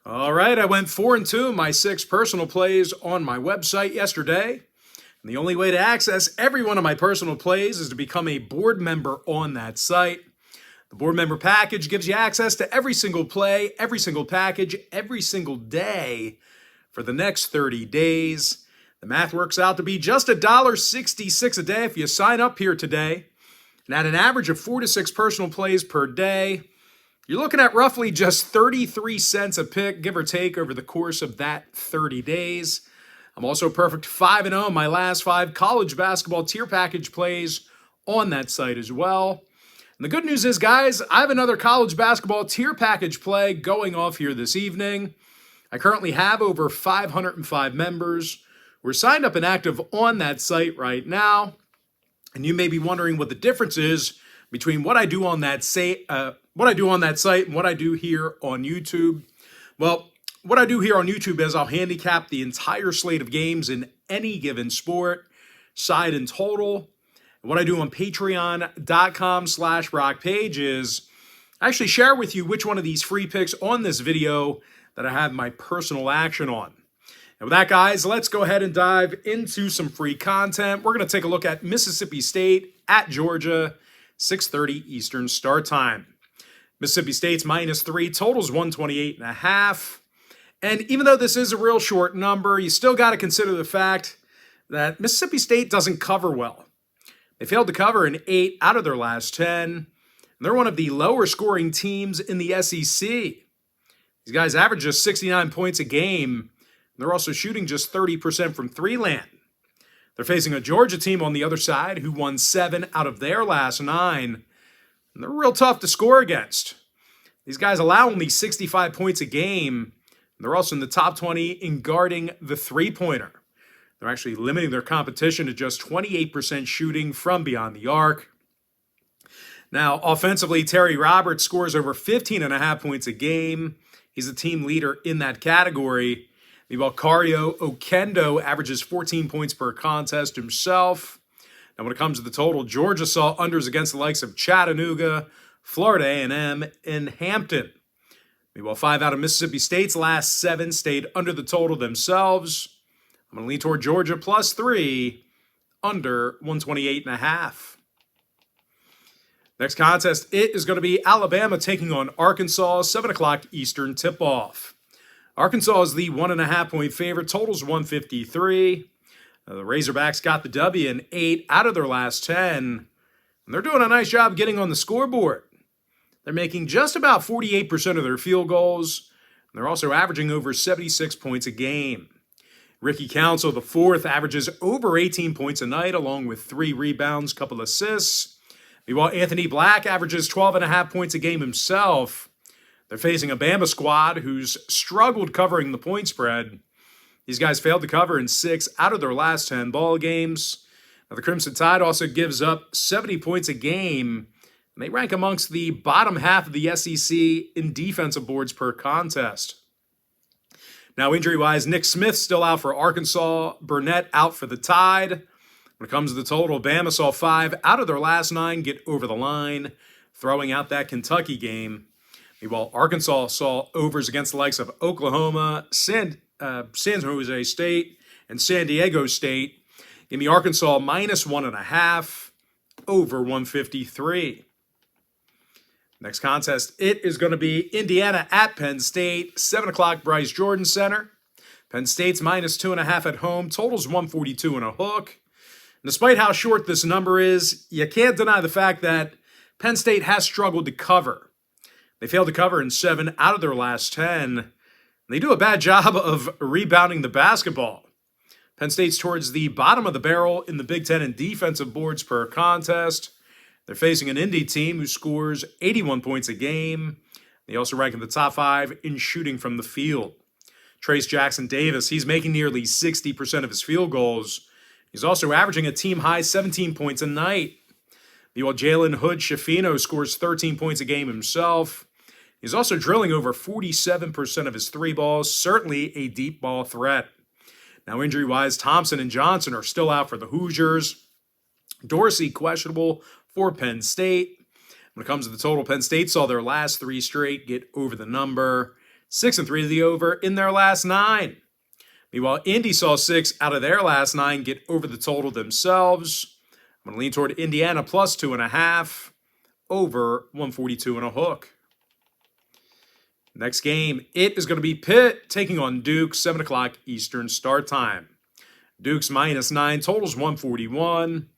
All right, I went 4-2 in my 6 personal plays on my website yesterday. And the only way to access every one of my personal plays is to become a board member on that site. The board member package gives you access to every single play, every single package, every single day for the next 30 days. The math works out to be just $1.66 a day if you sign up here today. And at an average of 4 to 6 personal plays per day, you're looking at roughly just 33 cents a pick, give or take, over the course of that 30 days. I'm also perfect 5-0 in my last 5 college basketball tier package plays on that site as well. And the good news is, guys, I have another college basketball tier package play going off here this evening. I currently have over 505 members who are signed up and active on that site right now. And you may be wondering what the difference is between what I do on that site and what I do here on YouTube. Well, what I do here on YouTube is I'll handicap the entire slate of games in any given sport, side and total. And what I do on patreon.com/rockpage is I actually share with you which one of these free picks on this video that I have my personal action on. And with that, guys, let's go ahead and dive into some free content. We're going to take a look at Mississippi State at Georgia, 6:30 Eastern start time. Mississippi State's -3, totals 128.5. And even though this is a real short number, you still got to consider the fact that Mississippi State doesn't cover well. They failed to cover in 8 out of their last 10. And they're one of the lower scoring teams in the SEC. These guys average just 69 points a game. And they're also shooting just 30% from three-land. They're facing a Georgia team on the other side who won 7 out of their last 9. And they're real tough to score against. These guys allow only 65 points a game. They're also in the top 20 in guarding the three-pointer. They're actually limiting their competition to just 28% shooting from beyond the arc. Now, offensively, Terry Roberts scores over 15.5 points a game. He's the team leader in that category. Meanwhile, Kario Okendo averages 14 points per contest himself. Now, when it comes to the total, Georgia saw unders against the likes of Chattanooga, Florida A&M, and Hampton. Meanwhile, 5 out of Mississippi State's last 7 stayed under the total themselves. I'm going to lean toward Georgia +3, under 128.5. Next contest, it is going to be Alabama taking on Arkansas, 7 o'clock Eastern tip-off. Arkansas is the 1.5-point favorite, totals 153. The Razorbacks got the W in 8 out of their last 10. And they're doing a nice job getting on the scoreboard. They're making just about 48% of their field goals. And they're also averaging over 76 points a game. Ricky Council, the 4th, averages over 18 points a night, along with 3 rebounds, couple assists. Meanwhile, Anthony Black averages 12.5 points a game himself. They're facing a Bama squad who's struggled covering the point spread. These guys failed to cover in 6 out of their last 10 ball games. Now, the Crimson Tide also gives up 70 points a game, and they rank amongst the bottom half of the SEC in defensive boards per contest. Now, injury-wise, Nick Smith still out for Arkansas, Burnett out for the Tide. When it comes to the total, Bama saw 5 out of their last 9 get over the line, throwing out that Kentucky game. Meanwhile, Arkansas saw overs against the likes of Oklahoma, San Jose State, and San Diego State. Give me Arkansas -1.5, over 153. Next contest, it is going to be Indiana at Penn State, 7 o'clock Bryce Jordan Center. Penn State's -2.5 at home, totals 142 and a hook. And despite how short this number is, you can't deny the fact that Penn State has struggled to cover. They failed to cover in 7 out of their last 10. And they do a bad job of rebounding the basketball. Penn State's towards the bottom of the barrel in the Big Ten in defensive boards per contest. They're facing an Indy team who scores 81 points a game. They also rank in the top 5 in shooting from the field. Trace Jackson Davis, he's making nearly 60% of his field goals. He's also averaging a team-high 17 points a night. Meanwhile, Jalen Hood-Schifino scores 13 points a game himself. He's also drilling over 47% of his 3 balls, certainly a deep ball threat. Now, injury-wise, Thompson and Johnson are still out for the Hoosiers. Dorsey questionable for Penn State. When it comes to the total, Penn State saw their last 3 straight get over the number. 6-3 to the over in their last 9. Meanwhile, Indy saw 6 out of their last 9 get over the total themselves. I'm going to lean toward Indiana plus 2.5, over 142 and a hook. Next game, it is going to be Pitt taking on Duke, 7 o'clock Eastern start time. Duke's -9, totals 141.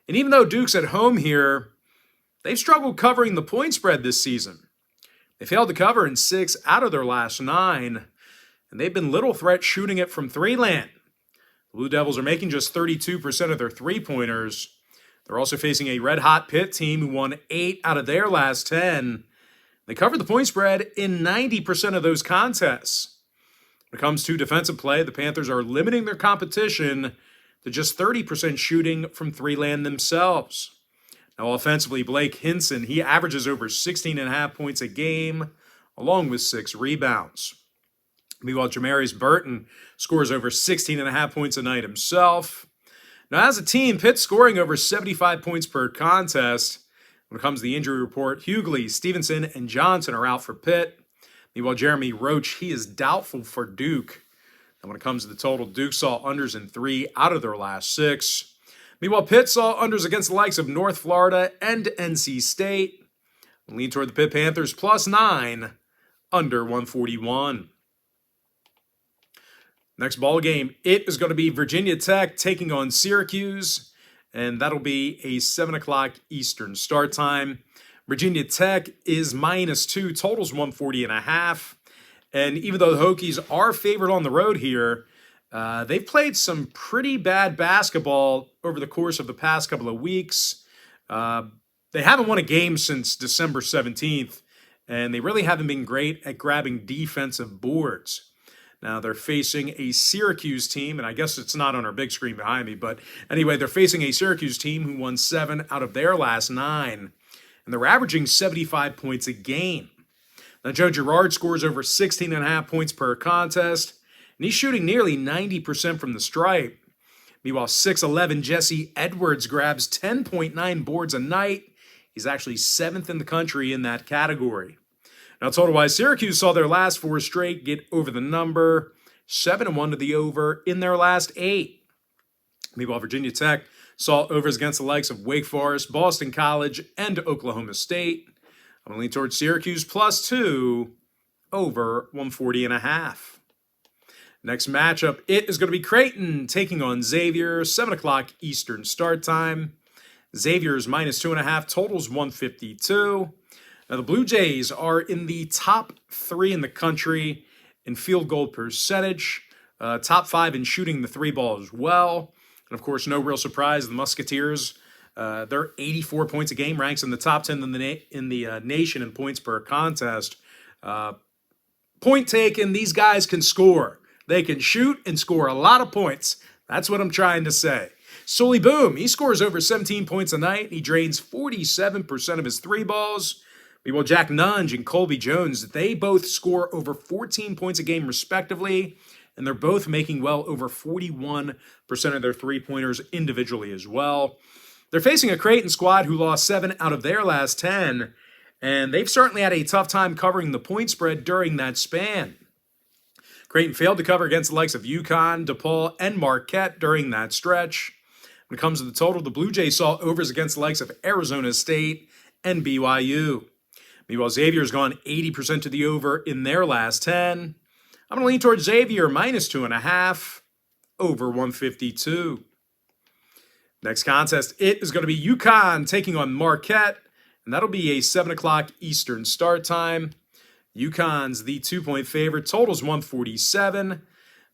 And even though Duke's at home here, they've struggled covering the point spread this season. They failed to cover in 6 out of their last 9, and they've been little threat shooting it from three land. The Blue Devils are making just 32% of their three-pointers. They're also facing a red-hot Pitt team who won 8 out of their last 10. They covered the point spread in 90% of those contests. When it comes to defensive play, the Panthers are limiting their competition to just 30% shooting from three land themselves. Now, offensively, Blake Hinson, he averages over 16.5 points a game, along with 6 rebounds. Meanwhile, Jamarius Burton scores over 16.5 points a night himself. Now, as a team, Pitt's scoring over 75 points per contest. When it comes to the injury report, Hughley, Stevenson, and Johnson are out for Pitt. Meanwhile, Jeremy Roach, he is doubtful for Duke. And when it comes to the total, Duke saw unders in 3 out of their last 6. Meanwhile, Pitt saw unders against the likes of North Florida and NC State. Lean toward the Pitt Panthers plus 9, under 141. Next ball game, it is going to be Virginia Tech taking on Syracuse, and that'll be a 7 o'clock Eastern start time. Virginia Tech is -2, totals 140.5. And even though the Hokies are favored on the road here, they've played some pretty bad basketball over the course of the past couple of weeks. They haven't won a game since December 17th, and they really haven't been great at grabbing defensive boards. Now, they're facing a Syracuse team, and I guess it's not on our big screen behind me, but anyway, they're facing a Syracuse team who won 7 out of their last 9, and they're averaging 75 points a game. Now, Joe Girard scores over 16.5 points per contest, and he's shooting nearly 90% from the stripe. Meanwhile, 6'11" Jesse Edwards grabs 10.9 boards a night. He's actually 7th in the country in that category. Now, total-wise, Syracuse saw their last 4 straight get over the number, 7-1 to the over in their last 8. Meanwhile, Virginia Tech saw overs against the likes of Wake Forest, Boston College, and Oklahoma State. I'm going to lean towards Syracuse plus 2, over 140.5. Next matchup, it is going to be Creighton taking on Xavier, 7 o'clock Eastern start time. Xavier's -2.5, totals 152. Now, the Blue Jays are in the top 3 in the country in field goal percentage, top 5 in shooting the 3 ball as well. And, of course, no real surprise, the Musketeers, they're 84 points a game, ranks in the top 10 in the nation in points per contest. Point taken, these guys can score. They can shoot and score a lot of points. That's what I'm trying to say. Sully Boom, he scores over 17 points a night. He drains 47% of his 3 balls. Meanwhile, Jack Nunge and Colby Jones, they both score over 14 points a game respectively, and they're both making well over 41% of their three-pointers individually as well. They're facing a Creighton squad who lost 7 out of their last 10, and they've certainly had a tough time covering the point spread during that span. Creighton failed to cover against the likes of UConn, DePaul, and Marquette during that stretch. When it comes to the total, the Blue Jays saw overs against the likes of Arizona State and BYU. Meanwhile, Xavier's gone 80% to the over in their last 10. I'm going to lean towards Xavier, -2.5, over 152. Next contest, it is going to be UConn taking on Marquette, and that'll be a 7 o'clock Eastern start time. UConn's the 2-point favorite, totals 147.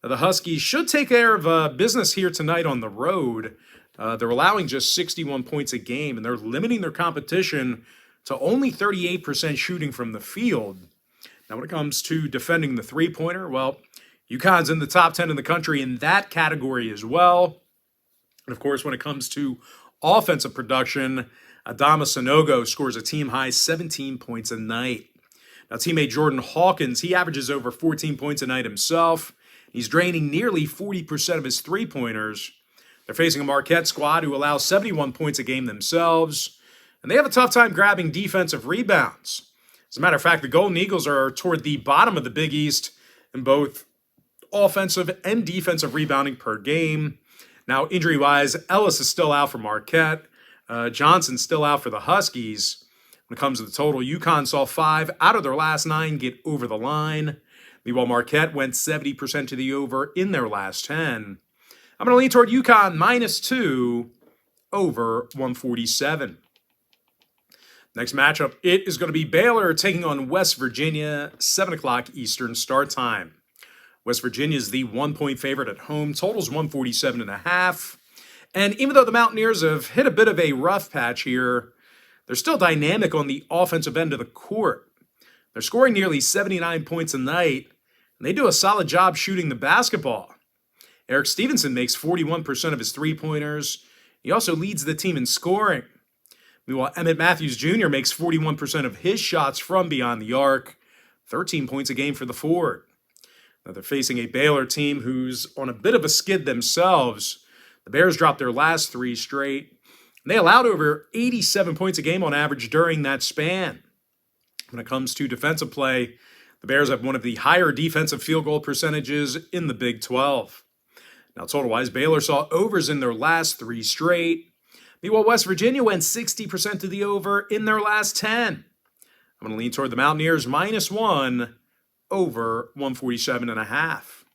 Now, the Huskies should take care of business here tonight on the road. They're allowing just 61 points a game, and they're limiting their competition to only 38% shooting from the field. Now, when it comes to defending the three-pointer, well, UConn's in the top 10 in the country in that category as well. And, of course, when it comes to offensive production, Adama Sanogo scores a team-high 17 points a night. Now, teammate Jordan Hawkins, he averages over 14 points a night himself. He's draining nearly 40% of his three-pointers. They're facing a Marquette squad who allows 71 points a game themselves, and they have a tough time grabbing defensive rebounds. As a matter of fact, the Golden Eagles are toward the bottom of the Big East in both offensive and defensive rebounding per game. Now, injury-wise, Ellis is still out for Marquette. Johnson's still out for the Huskies. When it comes to the total, UConn saw 5 out of their last 9 get over the line. Meanwhile, Marquette went 70% to the over in their last 10. I'm going to lean toward UConn -2 over 147. Next matchup, it is going to be Baylor taking on West Virginia, 7 o'clock Eastern start time. West Virginia is the 1-point favorite at home. Total's 147.5. And even though the Mountaineers have hit a bit of a rough patch here, they're still dynamic on the offensive end of the court. They're scoring nearly 79 points a night, and they do a solid job shooting the basketball. Eric Stevenson makes 41% of his three-pointers. He also leads the team in scoring. Meanwhile, Emmett Matthews Jr. makes 41% of his shots from beyond the arc, 13 points a game for the forward. Now they're facing a Baylor team who's on a bit of a skid themselves. The Bears dropped their last 3 straight, and they allowed over 87 points a game on average during that span. When it comes to defensive play, the Bears have one of the higher defensive field goal percentages in the Big 12. Now, total-wise, Baylor saw overs in their last 3 straight. Meanwhile, West Virginia went 60% to the over in their last 10. I'm going to lean toward the Mountaineers -1 over 147.5.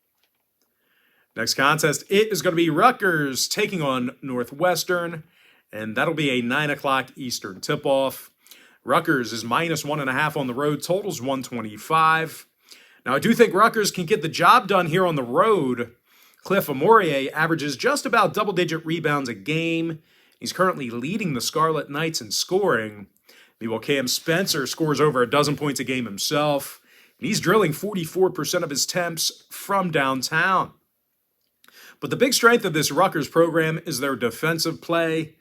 Next contest, it is going to be Rutgers taking on Northwestern, and that'll be a 9 o'clock Eastern tip-off. Rutgers is -1.5 on the road, totals 125. Now, I do think Rutgers can get the job done here on the road. Cliff Amorie averages just about double-digit rebounds a game. He's currently leading the Scarlet Knights in scoring. Meanwhile, Cam Spencer scores over a dozen points a game himself. And he's drilling 44% of his attempts from downtown. But the big strength of this Rutgers program is their defensive play.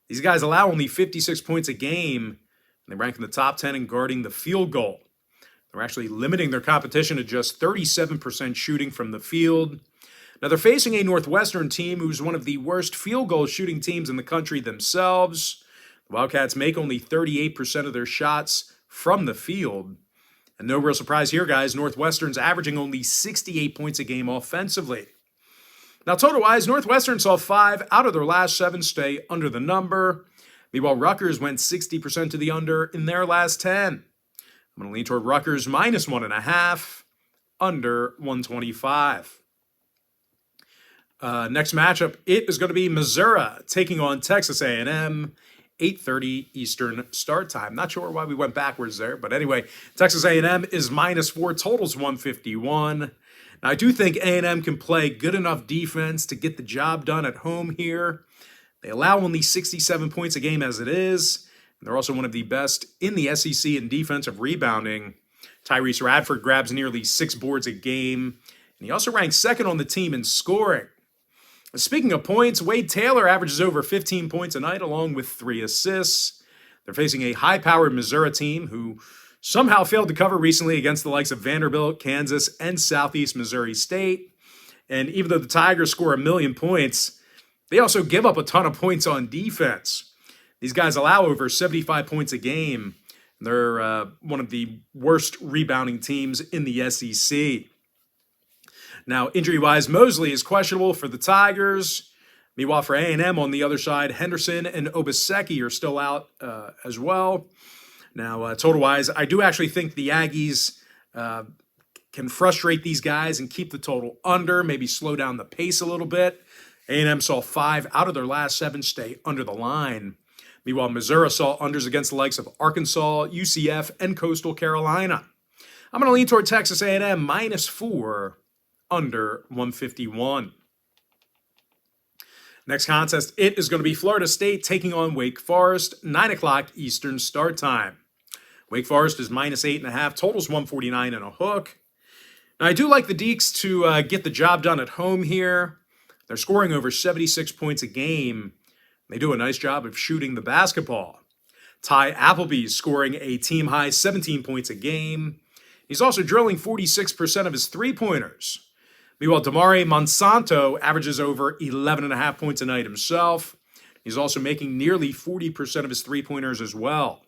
These guys allow only 56 points a game, and they rank in the top 10 in guarding the field goal. They're actually limiting their competition to just 37% shooting from the field. Now, they're facing a Northwestern team who's one of the worst field goal shooting teams in the country themselves. The Wildcats make only 38% of their shots from the field. And no real surprise here, guys, Northwestern's averaging only 68 points a game offensively. Now, total-wise, Northwestern saw 5 out of their last 7 stay under the number. Meanwhile, Rutgers went 60% to the under in their last 10. I'm going to lean toward Rutgers -1.5, under 125. Next matchup, it is going to be Missouri taking on Texas A&M, 8:30 Eastern start time. Not sure why we went backwards there, but anyway, Texas A&M is -4, totals 151. Now, I do think A&M can play good enough defense to get the job done at home here. They allow only 67 points a game as it is. And they're also one of the best in the SEC in defensive rebounding. Tyrese Radford grabs nearly 6 boards a game, and he also ranks second on the team in scoring. Speaking of points, Wade Taylor averages over 15 points a night along with 3 assists. They're facing a high-powered Missouri team who somehow failed to cover recently against the likes of Vanderbilt, Kansas, and Southeast Missouri State. And even though the Tigers score 1 million points, they also give up a ton of points on defense. These guys allow over 75 points a game. They're one of the worst rebounding teams in the SEC. Now, injury-wise, Mosley is questionable for the Tigers. Meanwhile, for A&M on the other side, Henderson and Obaseki are still out as well. Now, total-wise, I do actually think the Aggies can frustrate these guys and keep the total under, maybe slow down the pace a little bit. A&M saw 5 out of their last 7 stay under the line. Meanwhile, Missouri saw unders against the likes of Arkansas, UCF, and Coastal Carolina. I'm going to lean toward Texas A&M -4, under 151. Next contest, it is going to be Florida State taking on Wake Forest, 9 o'clock Eastern start time. Wake Forest is -8.5, totals 149 and a hook. Now, I do like the Deacs to get the job done at home here. They're scoring over 76 points a game. They do a nice job of shooting the basketball. Ty Appleby's scoring a team-high 17 points a game. He's also drilling 46% of his three-pointers. Meanwhile, Damari Monsanto averages over 11.5 points a night himself. He's also making nearly 40% of his three-pointers as well.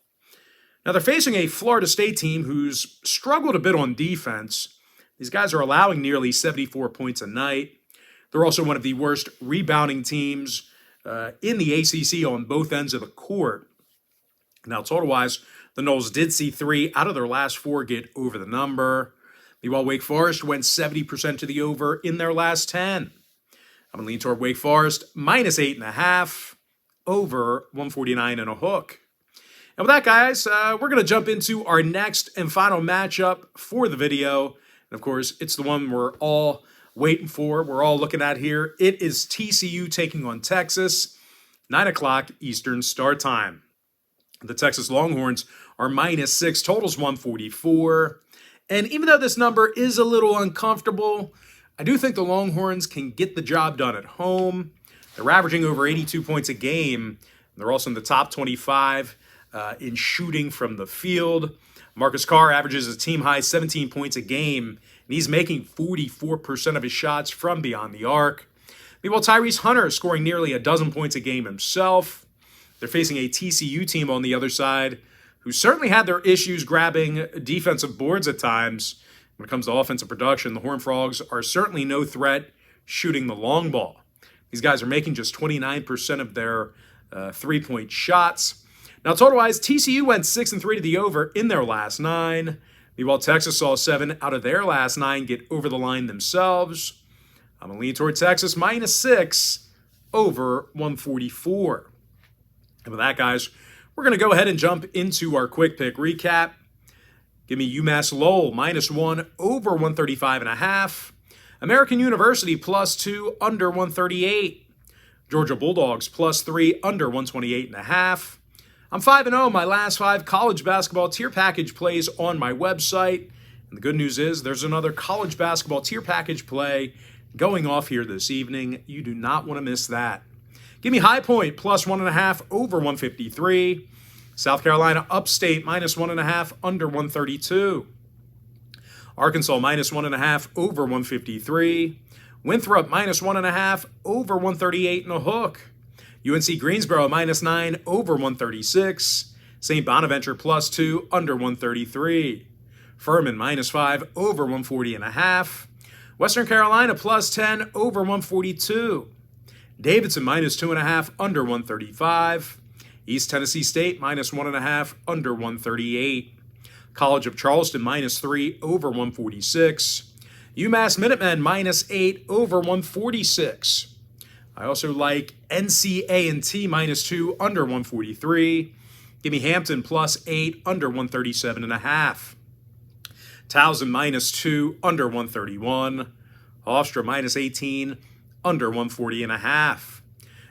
Now they're facing a Florida State team who's struggled a bit on defense. These guys are allowing nearly 74 points a night. They're also one of the worst rebounding teams in the ACC on both ends of the court. Now, total-wise, the Noles did see 3 out of their last 4 get over the number. Meanwhile, Wake Forest went 70% to the over in their last 10. I'm going to lean toward Wake Forest, minus 8.5, over 149 and a hook. And with that, guys, we're going to jump into our next and final matchup for the video. And, of course, it's the one we're all waiting for. We're all looking at here. It is TCU taking on Texas, 9 o'clock Eastern start time. The Texas Longhorns are minus 6, totals 144. And even though this number is a little uncomfortable, I do think the Longhorns can get the job done at home. They're averaging over 82 points a game. They're also in the top 25 in shooting from the field. Marcus Carr averages a team-high 17 points a game, and he's making 44% of his shots from beyond the arc. Meanwhile, Tyrese Hunter is scoring nearly a dozen points a game himself. They're facing a TCU team on the other side who certainly had their issues grabbing defensive boards at times. When it comes to offensive production, the Horned Frogs are certainly no threat shooting the long ball. These guys are making just 29% of their three-point shots. Now, total-wise, TCU went 6-3 to the over in their last 9. Meanwhile, Texas saw 7 out of their last 9 get over the line themselves. I'm going to lean toward Texas, minus 6, over 144. And with that, guys, we're going to go ahead and jump into our quick pick recap. Give me UMass Lowell, minus 1, over 135.5. American University, plus 2, under 138. Georgia Bulldogs, plus 3, under 128.5. I'm 5-0. My last 5 college basketball tier package plays on my website. And the good news is there's another college basketball tier package play going off here this evening. You do not want to miss that. Give me High Point, plus 1.5, over 153. South Carolina Upstate, minus 1.5, under 132. Arkansas, minus 1.5, over 153. Winthrop, minus 1.5, over 138 and a hook. UNC Greensboro, minus 9, over 136. St. Bonaventure, plus 2, under 133. Furman, minus 5, over 140.5. Western Carolina, plus 10, over 142. Davidson, minus 2.5, under 135. East Tennessee State, minus 1.5, under 138. College of Charleston, minus 3, over 146. UMass Minutemen, minus 8, over 146. I also like NCAT, minus 2, under 143. Give me Hampton, plus 8, under 137.5. Towson, minus 2, under 131. Hofstra, minus 18, under 140.5.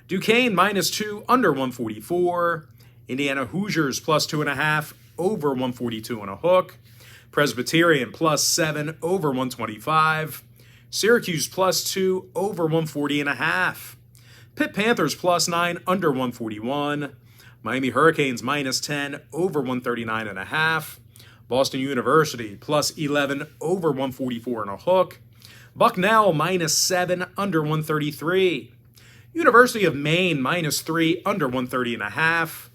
Duquesne, minus 2, under 144. Indiana Hoosiers, plus 2.5, over 142 and a hook. Presbyterian, plus 7, over 125. Syracuse, plus 2, over 140.5. Pitt Panthers, plus 9, under 141. Miami Hurricanes, minus 10, over 139.5. Boston University, plus 11, over 144 and a hook. Bucknell, minus 7, under 133. University of Maine, minus 3, under 130.5.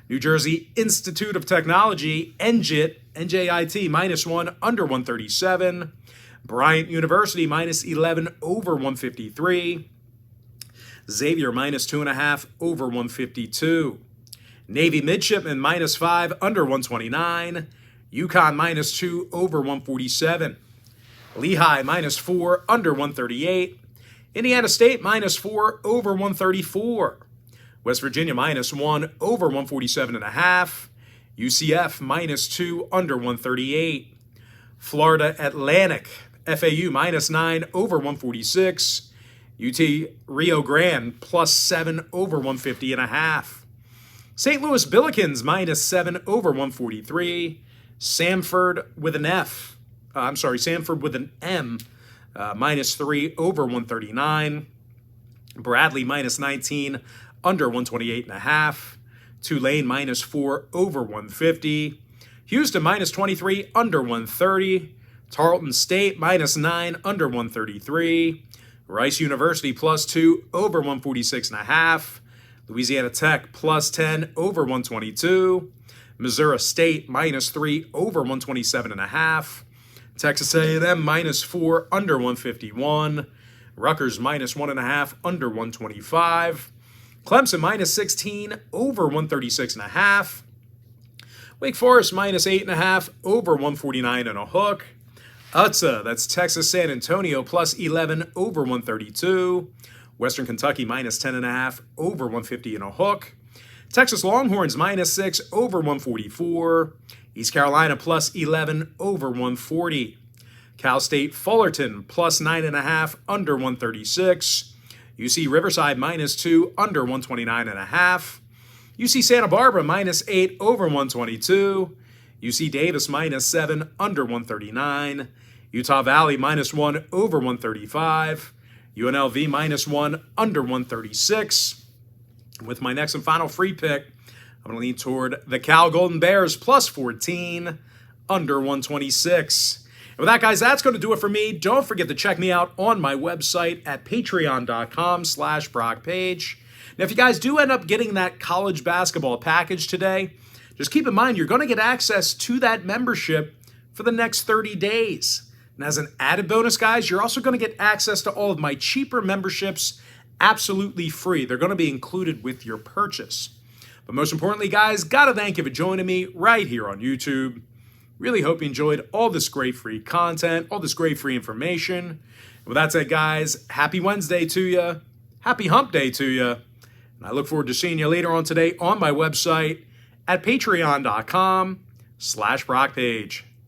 New Jersey Institute of Technology, NJIT, minus 1, under 137. Bryant University, minus 11, over 153. Xavier, minus 2.5, over 152. Navy Midshipmen, minus 5, under 129. UConn, minus 2, over 147. Lehigh, minus 4, under 138. Indiana State, minus 4, over 134. West Virginia, minus 1, over 147.5. UCF, minus 2, under 138. Florida Atlantic, FAU, minus 9, over 146. UT Rio Grande, plus 7, over 150.5. St. Louis Billikens, minus 7, over 143. Samford with an M, minus 3, over 139. Bradley, minus 19, under 128.5. Tulane, minus 4, over 150. Houston, minus 23, under 130. Tarleton State, minus 9, under 133. Rice University, plus 2, over 146.5. Louisiana Tech, plus 10, over 122. Missouri State -3 over 127.5. Texas A&M -4 under 151. Rutgers -1.5 under 125. Clemson -16 over 136.5. Wake Forest -8.5 over 149 and a hook. UTSA, that's Texas San Antonio +11 over 132. Western Kentucky -10.5 over 150 and a hook. Texas Longhorns -6 over 144. East Carolina +11 over 140. Cal State Fullerton +9.5 under 136. UC Riverside -2 under 129.5. UC Santa Barbara -8 over 122. UC Davis -7 under 139. Utah Valley -1 over 135. UNLV -1 under 136. With my next and final free pick, I'm going to lean toward the Cal Golden Bears +14 under 126. And with that, guys, that's going to do it for me. Don't forget to check me out on my website at patreon.com/BrockPage. Now, if you guys do end up getting that college basketball package today, just keep in mind you're going to get access to that membership for the next 30 days. And as an added bonus, guys, you're also going to get access to all of my cheaper memberships absolutely free. They're going to be included with your purchase. But most importantly, guys, got to thank you for joining me right here on YouTube. Really hope you enjoyed all this great free content, all this great free information. And with that said, guys, happy Wednesday to you. Happy hump day to you. And I look forward to seeing you later on today on my website at patreon.com/BrockPage.